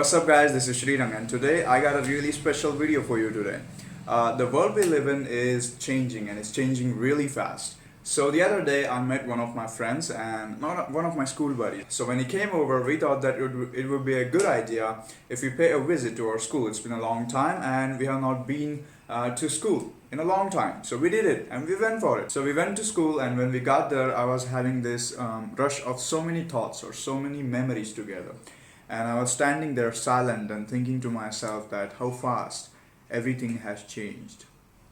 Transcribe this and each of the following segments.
What's up guys, this is Srirang and today I got a really special video for you today. The world we live in is changing and it's changing really fast. So the other day I met one of my friends and one of my school buddies. So when he came over, we thought that it would be a good idea if we pay a visit to our school. It's been a long time and we have not been to school in a long time. So we did it and we went for it. So we went to school, and when we got there I was having this rush of so many thoughts or so many memories together. And I was standing there silent and thinking to myself that how fast everything has changed.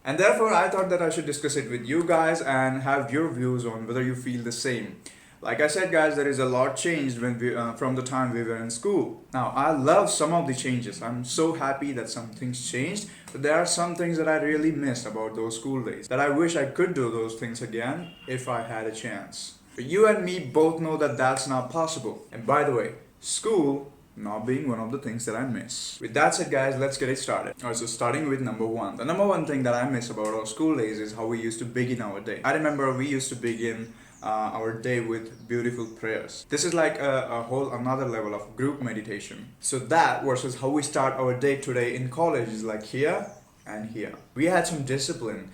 And therefore I thought that I should discuss it with you guys and have your views on whether you feel the same. Like I said guys, there is a lot changed when we from the time we were in school. Now I love some of the changes. I'm so happy that some things changed, but there are some things that I really miss about those school days, that I wish I could do those things again if I had a chance. But you and me both know that that's not possible. And by the way, school not being one of the things that I miss. With that said guys, let's get it started. Alright, so starting with number one. The number one thing that I miss about our school days is how we used to begin our day. I remember we used to begin our day with beautiful prayers. This is like a whole another level of group meditation. So that versus how we start our day today in college is like here and here. We had some discipline.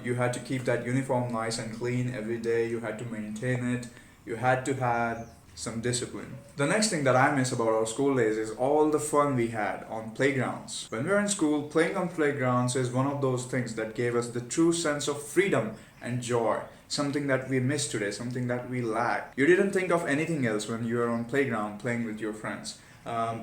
You had to keep that uniform nice and clean every day. You had to maintain it. You had to have some discipline. The next thing that I miss about our school days is all the fun we had on playgrounds. When we were in school, playing on playgrounds is one of those things that gave us the true sense of freedom and joy. Something that we miss today, something that we lack. You didn't think of anything else when you were on playground playing with your friends.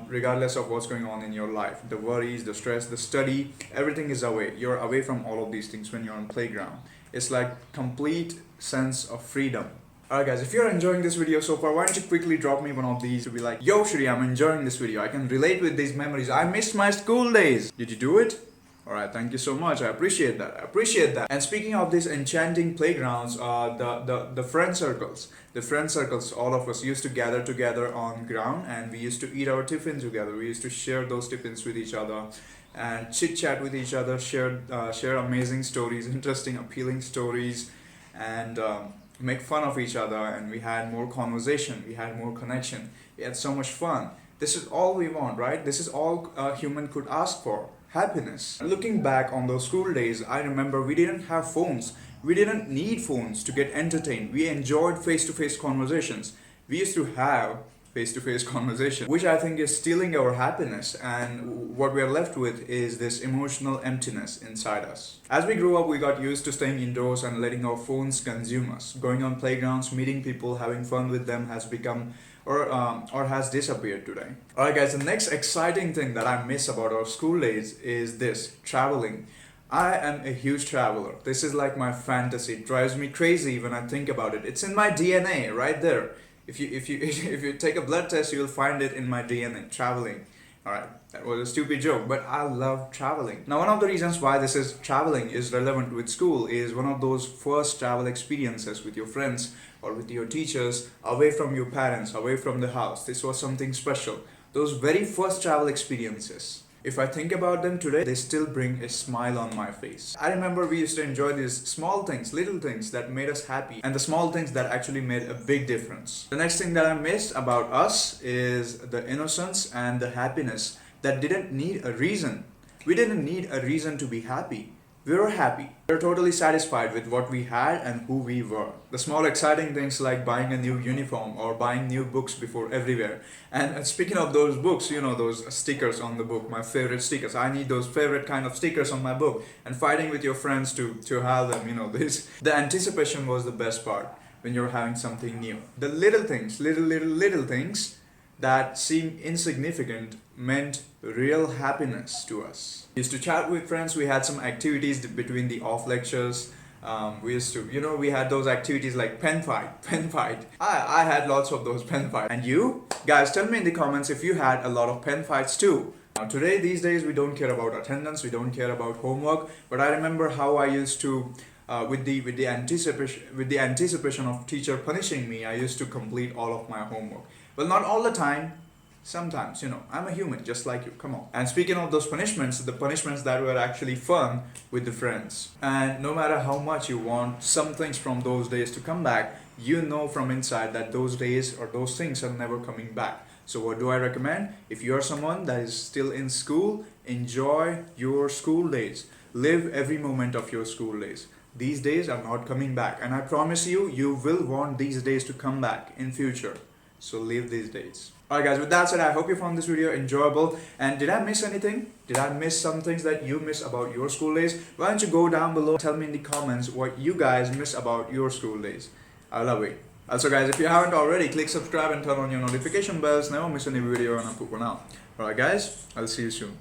Regardless of what's going on in your life, the worries, the stress, the study, everything is away. You're away from all of these things when you're on playground. It's like complete sense of freedom. Alright guys, if you're enjoying this video so far, why don't you quickly drop me one of these to be like, yo Shri, I'm enjoying this video. I can relate with these memories. I missed my school days. Did you do it? Alright, thank you so much. I appreciate that. I appreciate that. And speaking of these enchanting playgrounds, the friend circles. The friend circles, all of us used to gather together on ground and we used to eat our tiffin together. We used to share those tiffins with each other and chit chat with each other, share amazing stories, interesting, appealing stories, and make fun of each other, and we had more conversation, we had more connection, we had so much fun. This is all we want, right? This is all a human could ask for, happiness. Looking back on those school days, I remember we didn't have phones. We didn't need phones to get entertained. We enjoyed face-to-face conversations. We used to have face-to-face conversation, which I think is stealing our happiness, and what we are left with is this emotional emptiness inside us. As we grew up, we got used to staying indoors and letting our phones consume us. Going on playgrounds, meeting people, having fun with them has become or has disappeared today. Alright guys, the next exciting thing that I miss about our school days is this, traveling. I am a huge traveler. This is like my fantasy. It drives me crazy when I think about it. It's in my DNA right there. If you take a blood test, you'll find it in my DNA, traveling. Alright, that was a stupid joke, but I love traveling. Now one of the reasons why this is traveling is relevant with school is one of those first travel experiences with your friends or with your teachers, away from your parents, away from the house. This was something special. Those very first travel experiences. If I think about them today, they still bring a smile on my face. I remember we used to enjoy these small things, little things that made us happy, and the small things that actually made a big difference. The next thing that I missed about us is the innocence and the happiness that didn't need a reason. We didn't need a reason to be happy. We were happy. We were totally satisfied with what we had and who we were. The small exciting things like buying a new uniform or buying new books before everywhere. And speaking of those books, you know, those stickers on the book, my favorite stickers. I need those favorite kind of stickers on my book. And fighting with your friends to have them, you know, this. The anticipation was the best part when you're having something new. The little things, little things that seem insignificant meant real happiness to us. We used to chat with friends. We had some activities between the off lectures. We used to, you know, we had those activities like pen fight. I had lots of those pen fights. And you? Guys, tell me in the comments if you had a lot of pen fights too. Now today, these days, we don't care about attendance, we don't care about homework, but I remember how I used to with the anticipation of teacher punishing me, I used to complete all of my homework. Well, not all the time. Sometimes, you know, I'm a human just like you, come on. And speaking of those punishments, the punishments that were actually fun with the friends. And no matter how much you want some things from those days to come back, you know from inside that those days or those things are never coming back. So what do I recommend? If you are someone that is still in school, enjoy your school days. Live every moment of your school days. These days are not coming back, and I promise you, you will want these days to come back in future. So live these days. Alright guys, with that said, I hope you found this video enjoyable. And did I miss anything? Did I miss some things that you miss about your school days? Why don't you go down below, tell me in the comments what you guys miss about your school days. I love it. Also guys, if you haven't already, click subscribe and turn on your notification bells. Never miss any video when I put one out. Alright guys, I'll see you soon.